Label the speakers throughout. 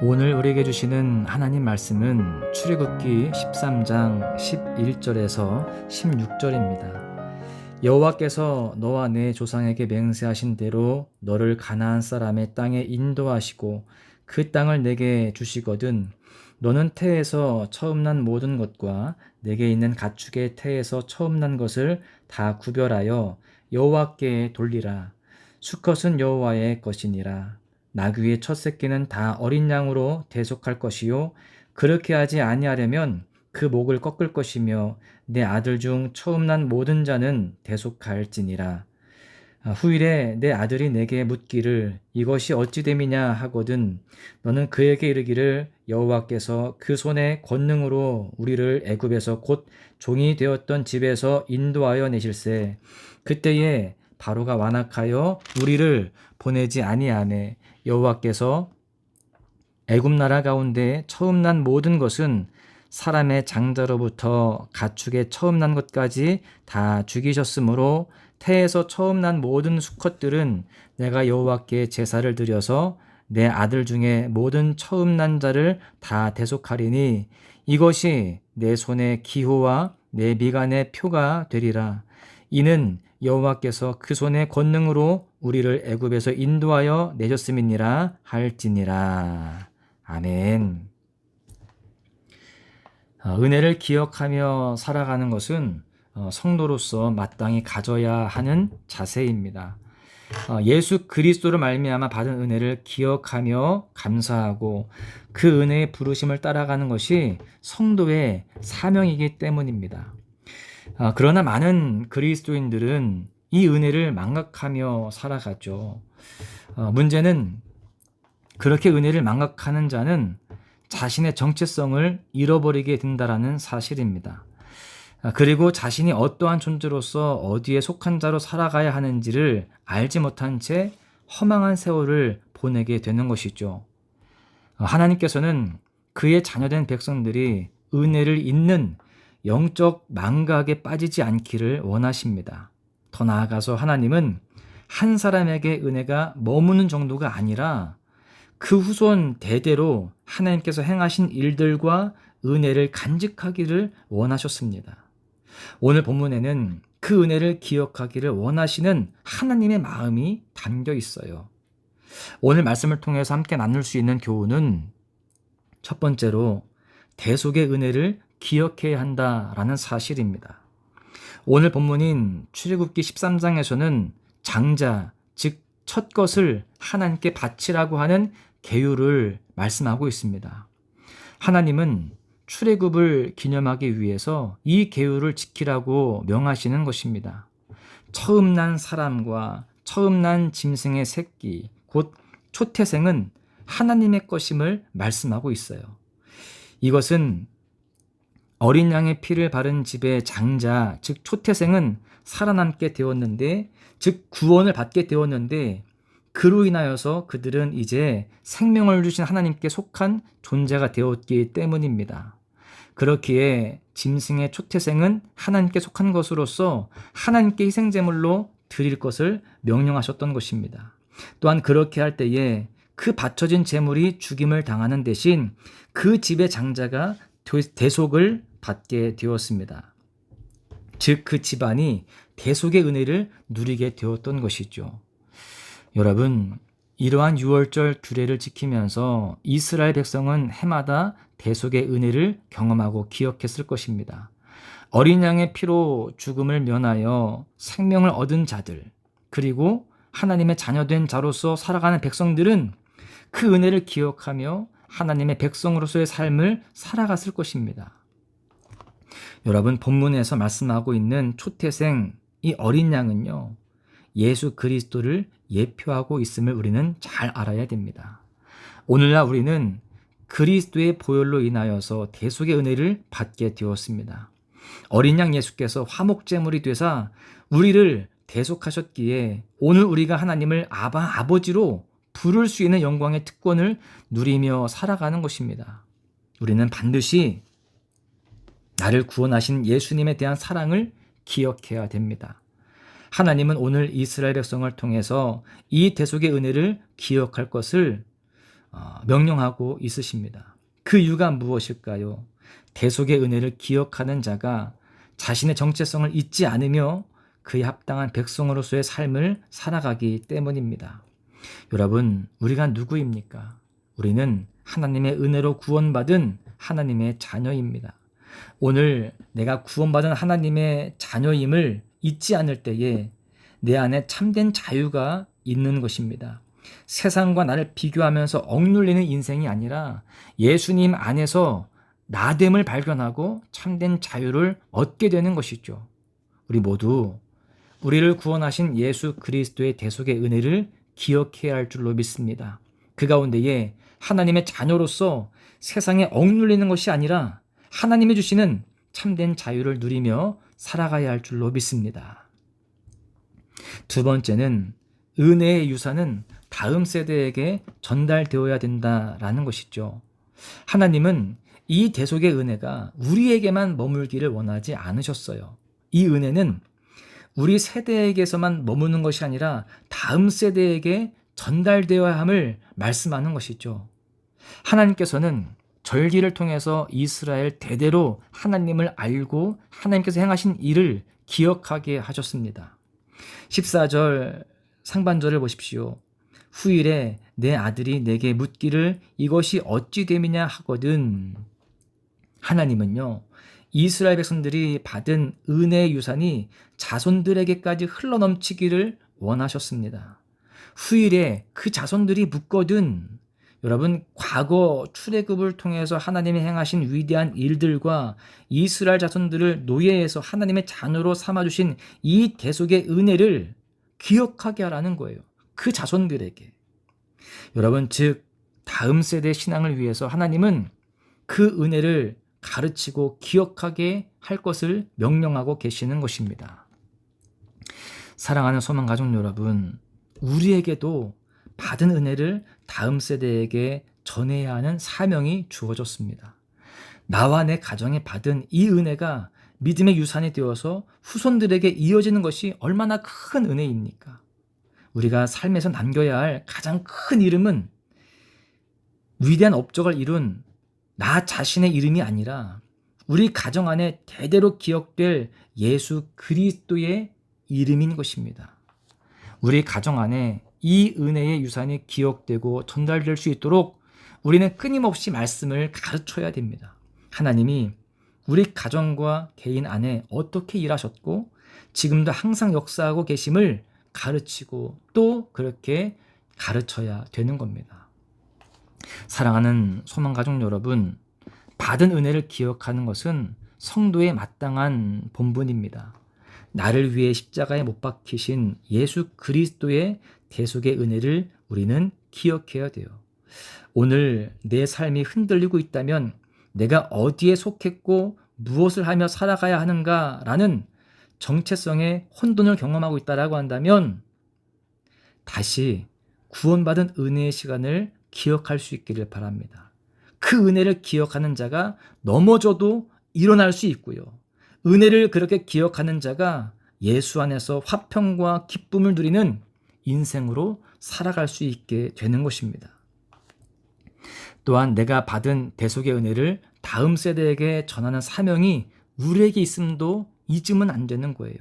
Speaker 1: 오늘 우리에게 주시는 하나님 말씀은 출애굽기 13장 11절에서 16절입니다. 여호와께서 너와 내 조상에게 맹세하신 대로 너를 가나안 사람의 땅에 인도하시고 그 땅을 내게 주시거든 너는 태에서 처음 난 모든 것과 내게 있는 가축의 태에서 처음 난 것을 다 구별하여 여호와께 돌리라. 수컷은 여호와의 것이니라. 나귀의 첫 새끼는 다 어린 양으로 대속할 것이요 그렇게 하지 아니하려면 그 목을 꺾을 것이며 내 아들 중 처음 난 모든 자는 대속할지니라. 후일에 내 아들이 내게 묻기를 이것이 어찌 됨이냐 하거든 너는 그에게 이르기를 여호와께서 그 손의 권능으로 우리를 애굽에서 곧 종이 되었던 집에서 인도하여 내실세. 그때에 바로가 완악하여 우리를 보내지 아니하매 여호와께서 애굽 나라 가운데 처음 난 모든 것은 사람의 장자로부터 가축의 처음 난 것까지 다 죽이셨으므로 태에서 처음 난 모든 수컷들은 내가 여호와께 제사를 드려서 내 아들 중에 모든 처음 난 자를 다 대속하리니 이것이 내 손의 기호와 내 미간의 표가 되리라. 이는 여호와께서 그 손의 권능으로 우리를 애굽에서 인도하여 내셨음이니라 할지니라. 아멘. 은혜를 기억하며 살아가는 것은 성도로서 마땅히 가져야 하는 자세입니다. 예수 그리스도를 말미암아 받은 은혜를 기억하며 감사하고 그 은혜의 부르심을 따라가는 것이 성도의 사명이기 때문입니다. 그러나 많은 그리스도인들은 이 은혜를 망각하며 살아가죠. 문제는 그렇게 은혜를 망각하는 자는 자신의 정체성을 잃어버리게 된다라는 사실입니다. 그리고 자신이 어떠한 존재로서 어디에 속한 자로 살아가야 하는지를 알지 못한 채 허망한 세월을 보내게 되는 것이죠. 하나님께서는 그의 자녀된 백성들이 은혜를 잊는 영적 망각에 빠지지 않기를 원하십니다. 더 나아가서 하나님은 한 사람에게 은혜가 머무는 정도가 아니라 그 후손 대대로 하나님께서 행하신 일들과 은혜를 간직하기를 원하셨습니다. 오늘 본문에는 그 은혜를 기억하기를 원하시는 하나님의 마음이 담겨 있어요. 오늘 말씀을 통해서 함께 나눌 수 있는 교훈은 첫 번째로 대속의 은혜를 기억해야 한다라는 사실입니다. 오늘 본문인 출애굽기 13장에서는 장자, 즉 첫 것을 하나님께 바치라고 하는 계율을 말씀하고 있습니다. 하나님은 출애굽을 기념하기 위해서 이 계율을 지키라고 명하시는 것입니다. 처음 난 사람과 처음 난 짐승의 새끼, 곧 초태생은 하나님의 것임을 말씀하고 있어요. 이것은 어린 양의 피를 바른 집의 장자, 즉 초태생은 살아남게 되었는데, 즉 구원을 받게 되었는데 그로 인하여서 그들은 이제 생명을 주신 하나님께 속한 존재가 되었기 때문입니다. 그렇기에 짐승의 초태생은 하나님께 속한 것으로서 하나님께 희생제물로 드릴 것을 명령하셨던 것입니다. 또한 그렇게 할 때에 그 바쳐진 제물이 죽임을 당하는 대신 그 집의 장자가 대속을 받게 되었습니다. 즉 그 집안이 대속의 은혜를 누리게 되었던 것이죠. 여러분, 이러한 유월절 규례를 지키면서 이스라엘 백성은 해마다 대속의 은혜를 경험하고 기억했을 것입니다. 어린 양의 피로 죽음을 면하여 생명을 얻은 자들, 그리고 하나님의 자녀된 자로서 살아가는 백성들은 그 은혜를 기억하며 하나님의 백성으로서의 삶을 살아갔을 것입니다. 여러분, 본문에서 말씀하고 있는 초태생, 이 어린 양은요, 예수 그리스도를 예표하고 있음을 우리는 잘 알아야 됩니다. 오늘날 우리는 그리스도의 보혈로 인하여서 대속의 은혜를 받게 되었습니다. 어린 양 예수께서 화목제물이 되사 우리를 대속하셨기에 오늘 우리가 하나님을 아버지로 부를 수 있는 영광의 특권을 누리며 살아가는 것입니다. 우리는 반드시 나를 구원하신 예수님에 대한 사랑을 기억해야 됩니다. 하나님은 오늘 이스라엘 백성을 통해서 이 대속의 은혜를 기억할 것을 명령하고 있으십니다. 그 이유가 무엇일까요? 대속의 은혜를 기억하는 자가 자신의 정체성을 잊지 않으며 그에 합당한 백성으로서의 삶을 살아가기 때문입니다. 여러분, 우리가 누구입니까? 우리는 하나님의 은혜로 구원받은 하나님의 자녀입니다. 오늘 내가 구원받은 하나님의 자녀임을 잊지 않을 때에 내 안에 참된 자유가 있는 것입니다. 세상과 나를 비교하면서 억눌리는 인생이 아니라 예수님 안에서 나됨을 발견하고 참된 자유를 얻게 되는 것이죠. 우리 모두 우리를 구원하신 예수 그리스도의 대속의 은혜를 기억해야 할 줄로 믿습니다. 그 가운데에 하나님의 자녀로서 세상에 억눌리는 것이 아니라 하나님이 주시는 참된 자유를 누리며 살아가야 할 줄로 믿습니다. 두 번째는 은혜의 유산은 다음 세대에게 전달되어야 된다라는 것이죠. 하나님은 이 대속의 은혜가 우리에게만 머물기를 원하지 않으셨어요. 이 은혜는 우리 세대에게서만 머무는 것이 아니라 다음 세대에게 전달되어야 함을 말씀하는 것이죠. 하나님께서는 절기를 통해서 이스라엘 대대로 하나님을 알고 하나님께서 행하신 일을 기억하게 하셨습니다. 14절 상반절을 보십시오. 후일에 내 아들이 내게 묻기를 이것이 어찌 됨이냐 하거든. 하나님은요, 이스라엘 백성들이 받은 은혜의 유산이 자손들에게까지 흘러넘치기를 원하셨습니다. 후일에 그 자손들이 묻거든. 여러분, 과거 출애굽을 통해서 하나님이 행하신 위대한 일들과 이스라엘 자손들을 노예에서 하나님의 자녀로 삼아주신 이 대속의 은혜를 기억하게 하라는 거예요. 그 자손들에게. 여러분, 즉 다음 세대 신앙을 위해서 하나님은 그 은혜를 가르치고 기억하게 할 것을 명령하고 계시는 것입니다. 사랑하는 소망가족 여러분, 우리에게도 받은 은혜를 다음 세대에게 전해야 하는 사명이 주어졌습니다. 나와 내 가정에 받은 이 은혜가 믿음의 유산이 되어서 후손들에게 이어지는 것이 얼마나 큰 은혜입니까? 우리가 삶에서 남겨야 할 가장 큰 이름은 위대한 업적을 이룬 나 자신의 이름이 아니라 우리 가정 안에 대대로 기억될 예수 그리스도의 이름인 것입니다. 우리 가정 안에 이 은혜의 유산이 기억되고 전달될 수 있도록 우리는 끊임없이 말씀을 가르쳐야 됩니다. 하나님이 우리 가정과 개인 안에 어떻게 일하셨고 지금도 항상 역사하고 계심을 가르치고 또 그렇게 가르쳐야 되는 겁니다. 사랑하는 소망가족 여러분, 받은 은혜를 기억하는 것은 성도의 마땅한 본분입니다. 나를 위해 십자가에 못 박히신 예수 그리스도의 대속의 은혜를 우리는 기억해야 돼요. 오늘 내 삶이 흔들리고 있다면 내가 어디에 속했고 무엇을 하며 살아가야 하는가라는 정체성의 혼돈을 경험하고 있다라고 한다면 다시 구원받은 은혜의 시간을 기억할 수 있기를 바랍니다. 그 은혜를 기억하는 자가 넘어져도 일어날 수 있고요. 은혜를 그렇게 기억하는 자가 예수 안에서 화평과 기쁨을 누리는 인생으로 살아갈 수 있게 되는 것입니다. 또한 내가 받은 대속의 은혜를 다음 세대에게 전하는 사명이 우리에게 있음도 잊으면 안 되는 거예요.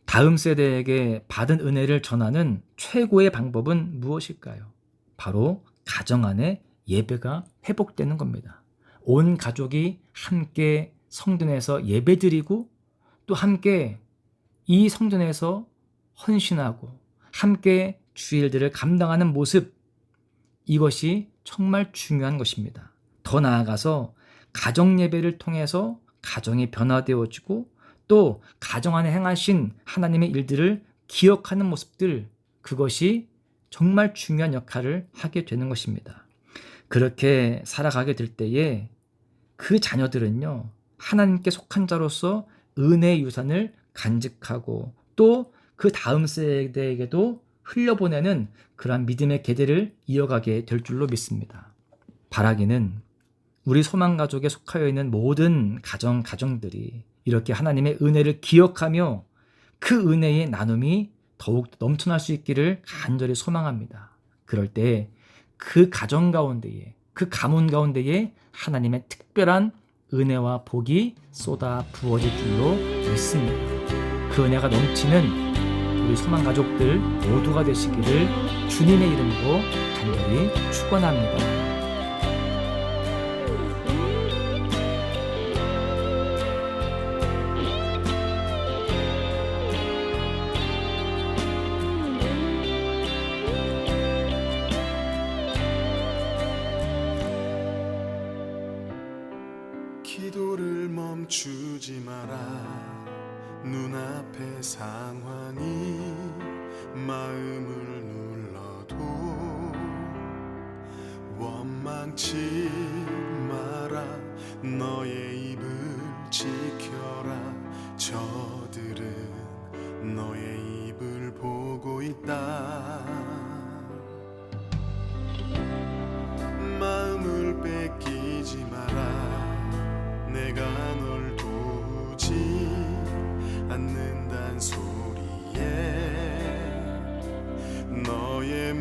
Speaker 1: 다음 세대에게 받은 은혜를 전하는 최고의 방법은 무엇일까요? 바로 가정 안에 예배가 회복되는 겁니다. 온 가족이 함께 성전에서 예배드리고 또 함께 이 성전에서 헌신하고 함께 주일들을 감당하는 모습, 이것이 정말 중요한 것입니다. 더 나아가서 가정 예배를 통해서 가정이 변화되어지고 또 가정 안에 행하신 하나님의 일들을 기억하는 모습들, 그것이 정말 중요한 역할을 하게 되는 것입니다. 그렇게 살아가게 될 때에 그 자녀들은요, 하나님께 속한 자로서 은혜의 유산을 간직하고 또 그 다음 세대에게도 흘려보내는 그러한 믿음의 계대를 이어가게 될 줄로 믿습니다. 바라기는 우리 소망가족에 속하여 있는 모든 가정들이 이렇게 하나님의 은혜를 기억하며 그 은혜의 나눔이 더욱 넘쳐날 수 있기를 간절히 소망합니다. 그럴 때 그 가정 가운데에, 그 가문 가운데에 하나님의 특별한 은혜와 복이 쏟아 부어질 줄로 믿습니다. 그 은혜가 넘치는 우리 소망 가족들 모두가 되시기를 주님의 이름으로 간절히 축원합니다.
Speaker 2: 기도를 멈추지 마라. 눈앞의 상황이 마음을 눌러도 원망치 마라. 너의 입을 지켜라. 저들은 너의 입을 보고 있다. 마음을 뺏기지 마라. 내가 널 도우지 않는단 소리에 너의